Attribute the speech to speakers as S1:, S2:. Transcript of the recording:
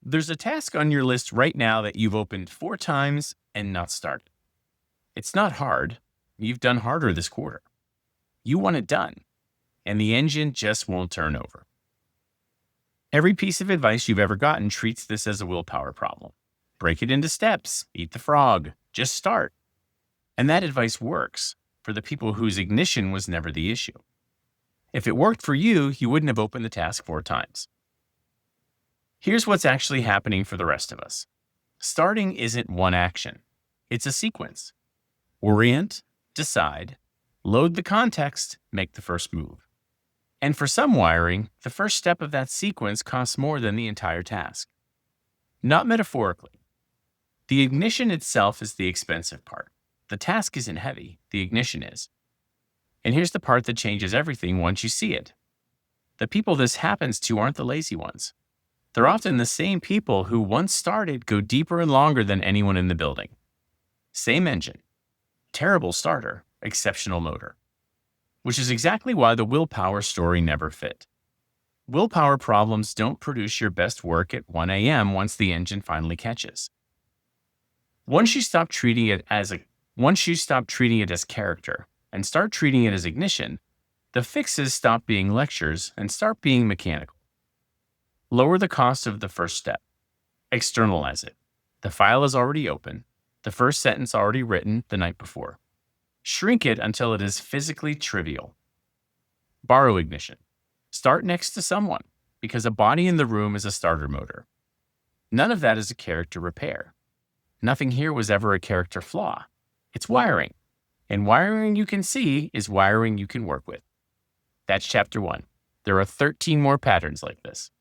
S1: There's a task on your list right now that you've opened 4 times and not started. It's not hard. You've done harder this quarter. You want it done, and the engine just won't turn over. Every piece of advice you've ever gotten treats this as a willpower problem. Break it into steps, eat the frog, just start. And that advice works for the people whose ignition was never the issue. If it worked for you, you wouldn't have opened the task 4 times. Here's what's actually happening for the rest of us. Starting isn't one action. It's a sequence. Orient, decide, load the context, make the first move. And for some wiring, the first step of that sequence costs more than the entire task. Not metaphorically. The ignition itself is the expensive part. The task isn't heavy, the ignition is. And here's the part that changes everything once you see it. The people this happens to aren't the lazy ones. They're often the same people who, once started, go deeper and longer than anyone in the building. Same engine. Terrible starter, exceptional motor. Which is exactly why the willpower story never fit. Willpower problems don't produce your best work at 1 a.m. once the engine finally catches. Once you stop treating it as character and start treating it as ignition, the fixes stop being lectures and start being mechanical. Lower the cost of the first step. Externalize it. The file is already open. The first sentence already written the night before. Shrink it until it is physically trivial. Borrow ignition. Start next to someone, because a body in the room is a starter motor. None of that is a character repair. Nothing here was ever a character flaw. It's wiring. And wiring you can see is wiring you can work with. That's chapter 1. There are 13 more patterns like this.